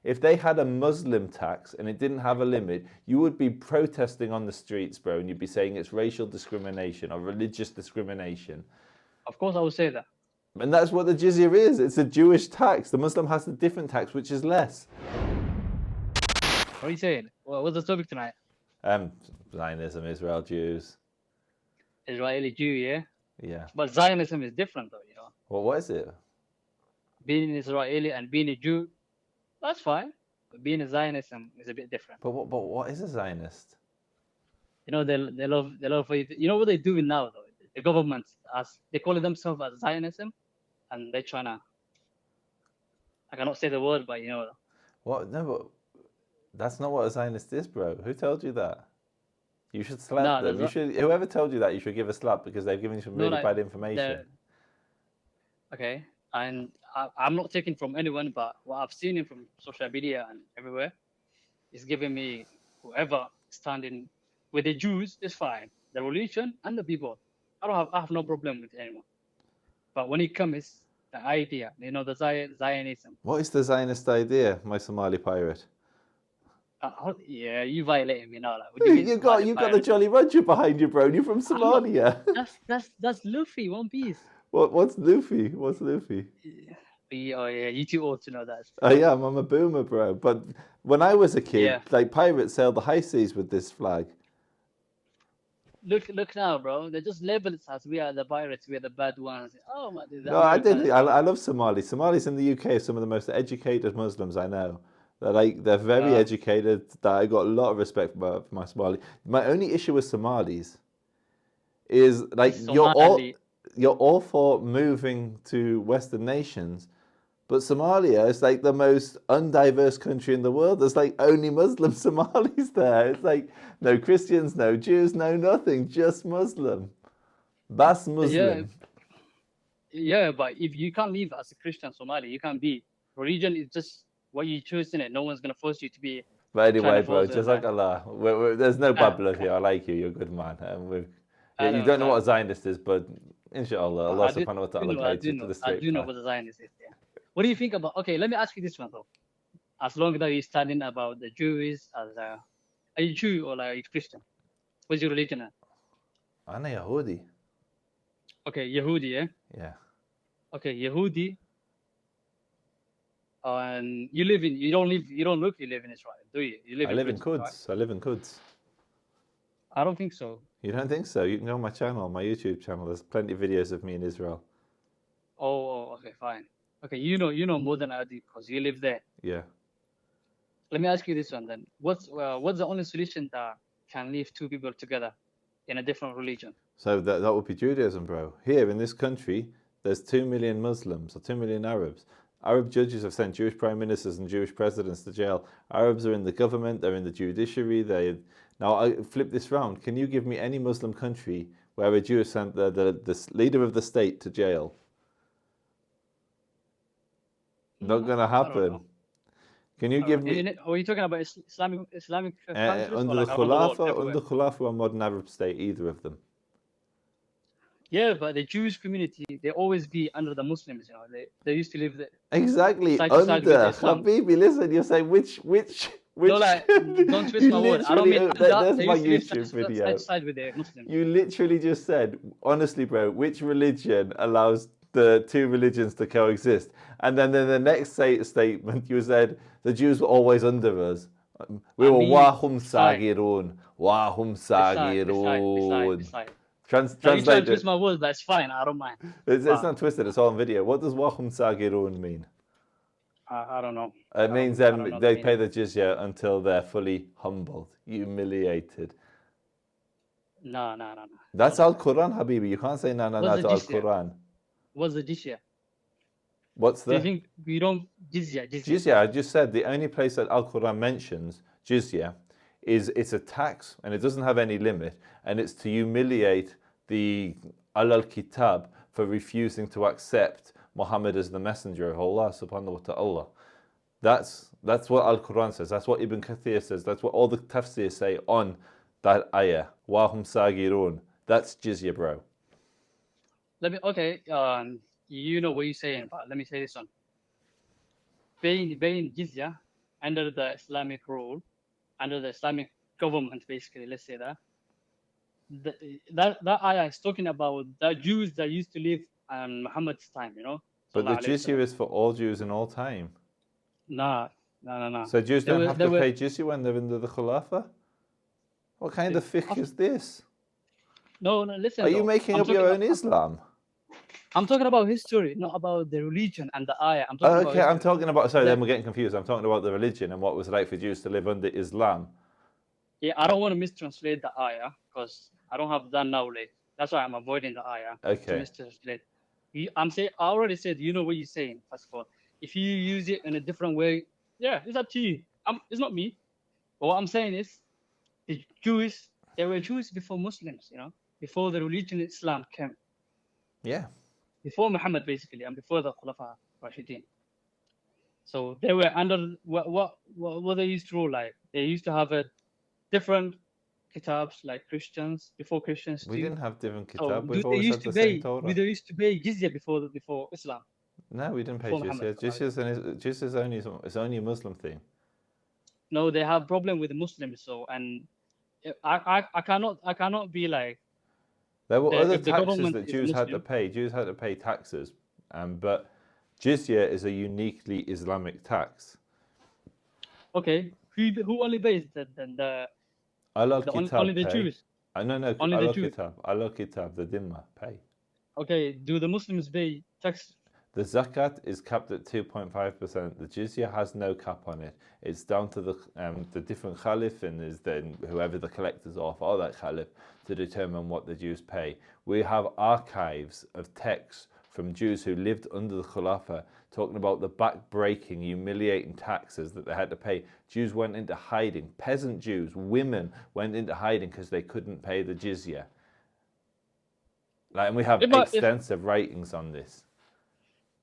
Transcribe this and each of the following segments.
If they had a Muslim tax and it didn't have a limit, you would be protesting on the streets, bro, and you'd be saying it's racial discrimination or religious discrimination. Of course, I would say that. And that's what the jizya is. It's a Jewish tax. The Muslim has a different tax, which is less. What are you saying? Well, what's the topic tonight? Zionism, Israel, Jews. Israeli Jew, yeah? Yeah. But Zionism is different, though, you know. Well, what is it? Being an Israeli and being a Jew, that's fine. But being a Zionism is a bit different. But what is a Zionist? You know, they love you know what they're doing now, though? The government, they call themselves as Zionism, and they're trying to, I cannot say the word, but you know. What? No, but that's not what a Zionist is, bro. Who told you that? You should slap them. Whoever told you that, you should give a slap because they've given you some really bad information. Okay, and I'm not taking from anyone, but what I've seen from social media and everywhere is giving me whoever standing with the Jews is fine, the religion and the people. I have no problem with anyone. But when it comes the idea, you know, the Zionism. What is the Zionist idea, my Somali pirate? Yeah, you violating me now. Like, you got the Jolly Roger behind you, bro. You're from Somalia. That's Luffy, One Piece. What's Luffy? What's Luffy? Oh yeah, you too old to know that. I am. I'm a boomer, bro. But when I was a kid, like pirates sailed the high seas with this flag. Look now, bro. They just label us as we are the pirates, we are the bad ones. Oh my! No, I did. I love Somalis. Somalis in the UK are some of the most educated Muslims I know. They're very educated. I got a lot of respect for my Somali. My only issue with Somalis is like you're all for moving to Western nations, but Somalia is like the most undiverse country in the world. There's like only Muslim Somalis there. It's like no Christians, no Jews, no nothing, just Muslim. That's Muslim. Yeah, but if you can't live as a Christian Somali, you can't be. Religion is just what you choose in it. No one's gonna force you to be. But anyway, bro, Jazakallah. There's no bad blood here. I like you. You're a good man. You don't know what a Zionist is, but inshallah, Allah subhanahu wa ta'ala guides you to the straight path. I do know what a Zionist is, yeah. What do you think about, okay, let me ask you this one though. As long as you're studying about the Jews, are you Jew or are you Christian? What's your religion? I'm a Yahudi. Okay, Yahudi, yeah? Yeah. Okay, Yahudi. And you live in Israel, do you? I live in Quds. Right? I live in Quds. I don't think so. You don't think so? You can go on my channel, my YouTube channel. There's plenty of videos of me in Israel. Oh, okay, fine. Okay, you know more than I do because you live there. Yeah. Let me ask you this one then. What's the only solution that can leave two people together in a different religion? So that would be Judaism, bro. Here in this country, there's 2 million Muslims or 2 million Arabs. Arab judges have sent Jewish prime ministers and Jewish presidents to jail. Arabs are in the government, they're in the judiciary. Now, I flip this round. Can you give me any Muslim country where a Jew has sent the leader of the state to jail? Not going to happen. Can you give me... Are you talking about Islamic countries? Under the Khulafa or modern Arab state, either of them. Yeah, but the Jewish community, they always be under the Muslims, you know. They used to live there. Exactly, under. Habibi, listen, you're saying which no, like, don't twist my word. I don't mean there's my YouTube video. Side with the Muslims. You literally just said, honestly, bro, which religion allows the two religions to coexist? And then in the next statement, you said the Jews were always under us. We were wahum sagirun. Wahum sagirun. Translate twist my words, that's fine. I don't mind. It's not twisted. It's all on video. What does wahum sagirun mean? I don't know. It means they pay the jizya until they're fully humbled, humiliated. No. That's Al-Quran, Habibi. You can't say no to Al-Quran. What's the jizya? What's the... Do you think we don't... Jizya. Jizya, I just said the only place that Al-Quran mentions jizya is it's a tax and it doesn't have any limit, and it's to humiliate the Al-Kitab for refusing to accept Muhammad as the messenger of Allah subhanahu wa ta'ala. That's what Al-Quran says. That's what Ibn Kathir says. That's what all the tafsirs say on that ayah. Wahum sagirun. That's jizya, bro. You know what you're saying, but let me say this one. Paying jizya under the Islamic rule, under the Islamic government, basically, let's say that. That ayah is talking about the Jews that used to live on Muhammad's time, But the Sallallahu Alaihi jizya Wasallam. is for all Jews in all time. Nah, no. So Jews They don't were, have they to were, pay jizya when they're under the Khulafa? What kind of fiqh is this? no, listen. Are you though. making I'm up your talking own Islam? I'm talking about history, not about the religion and the ayah. I'm talking about Okay, I'm history. talking about, sorry, That- then we're getting confused. I'm talking about the religion and what it was like for Jews to live under Islam. Yeah, I don't want to mistranslate the ayah because I don't have that knowledge. That's why I'm avoiding the ayah to Okay. mistranslate. I already said, you know what you're saying, first of all. If you use it in a different way, yeah, it's up to you. It's not me. But what I'm saying is, the Jews, they were Jews before Muslims, before the religion Islam came, Yeah. before Muhammad, basically, and before the Khulafa Rashidin. So they were under what they used to rule like. They used to have a different kitabs like Christians before Christians We too. didn't have different So kitab. We've always had the same Torah. they used to pay jizya before Islam. No, we didn't pay Before Muhammad. jizya. Jizya is only a Muslim thing. No, they have problem with the Muslims. So and I cannot be like There were other if the taxes government that is Jews had to Muslim. pay. Jews had to pay taxes, but jizya is a uniquely Islamic tax. Okay, who only pays the Allah Kitab only the pay. Jews? No, Only the Allah Jews. Kitab. Allah Kitab, the Dhimma pay. Okay, do the Muslims pay tax? The zakat is capped at 2.5%. The jizya has no cap on it. It's down to the different caliph and is then whoever the collectors are for that caliph to determine what the Jews pay. We have archives of texts from Jews who lived under the Khulafa talking about the back-breaking, humiliating taxes that they had to pay. Jews went into hiding. Peasant Jews, women went into hiding because they couldn't pay the jizya. And we have extensive writings on this.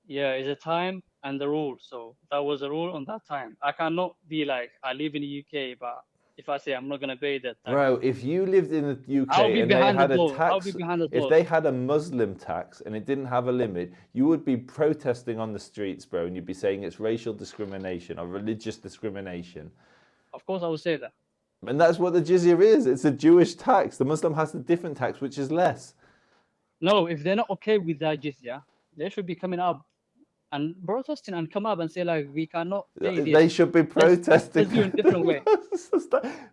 Yeah, it's a time and the rule. So that was a rule on that time. I cannot be like I live in the UK, but if I say I'm not gonna pay that tax, Bro, if you lived in the I'll UK be and they behind the had a door. I'll tax, be behind the if door. they had a Muslim tax and it didn't have a limit, you would be protesting on the streets, bro, and you'd be saying it's racial discrimination or religious discrimination. Of course, I would say that. And that's what the jizya is. It's a Jewish tax. The Muslim has a different tax, which is less. No, if they're not okay with that jizya, they should be coming up and protesting and come up and say like we cannot pay this. They should be protesting. Let's do it a different way.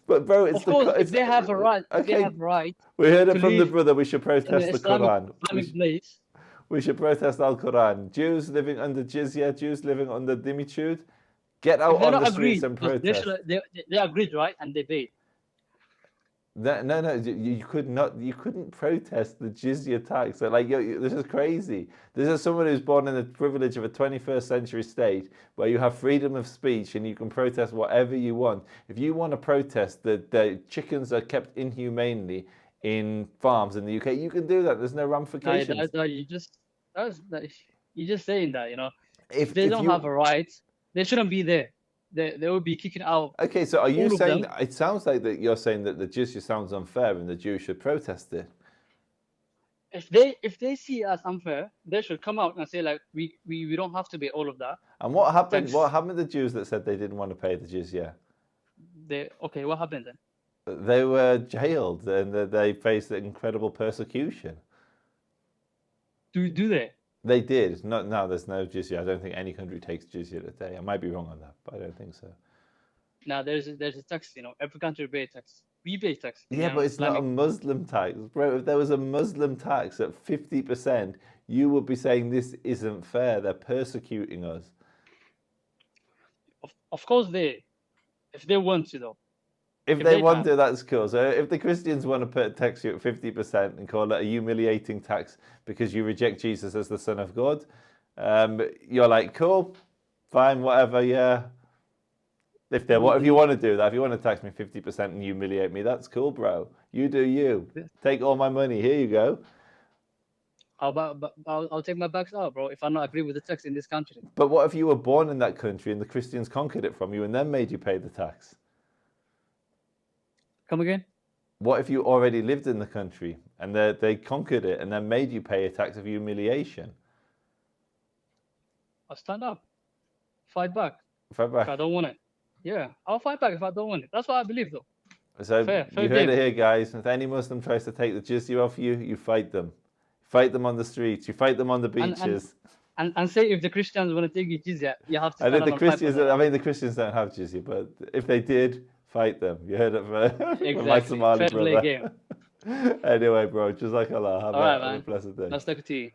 But bro, it's of course, if they have a right, okay. if they have right. We heard it to from the live brother. We should in protest an the Quran. Islamic place. We should protest Al Quran. Jews living under jizya, Jews living under dhimitude, get out on the streets and protest. They agreed, right? And they paid. No, you could not. You couldn't protest the jizya tax. So, like, this is crazy. This is someone who's born in the privilege of a 21st century state where you have freedom of speech and you can protest whatever you want. If you want to protest that the chickens are kept inhumanely in farms in the UK, you can do that. There's no ramifications. You're just saying that, If they don't have a right, they shouldn't be there. They will be kicking out. Okay, so are you all of saying them. it sounds like that you're saying that the jizya sounds unfair and the Jews should protest it? If they see it as unfair, they should come out and say like we don't have to pay all of that. And what happened? Thanks. What happened to the Jews that said they didn't want to pay the jizya? Okay, what happened then? They were jailed and they faced incredible persecution. Do they? They did. No, there's no jizya. I don't think any country takes jizya today. I might be wrong on that, but I don't think so. Now there's a tax. Every country pays tax. We pay tax. Yeah, but it's not a Muslim tax, bro. If there was a Muslim tax at 50%, you would be saying this isn't fair. They're persecuting us. Of course if they want to though. If they want to, that's cool. So if the Christians want to tax you at 50% and call it a humiliating tax because you reject Jesus as the Son of God, you're like, cool, fine, whatever, yeah. If you want to do that, if you want to tax me 50% and humiliate me, that's cool, bro. You do you. Take all my money. Here you go. I'll take my bags out, bro, if I don't agree with the tax in this country. But what if you were born in that country and the Christians conquered it from you and then made you pay the tax? Come again? What if you already lived in the country and they conquered it and then made you pay a tax of humiliation? I'll stand up. Fight back. Fight back. If I don't want it. Yeah, I'll fight back if I don't want it. That's what I believe, though. So Fair you heard game. it here, guys. If any Muslim tries to take the jizya off you, you fight them. Fight them on the streets. You fight them on the And beaches. say if the Christians want to take you jizya, you have to I stand think up the and fight for Christians. them. I mean, the Christians don't have jizya, but if they did, fight them. You heard it from my Exactly. Somali Fair play brother. game. Anyway, bro, jazakallah. Have All right, a man. blessed day. Let's talk to you.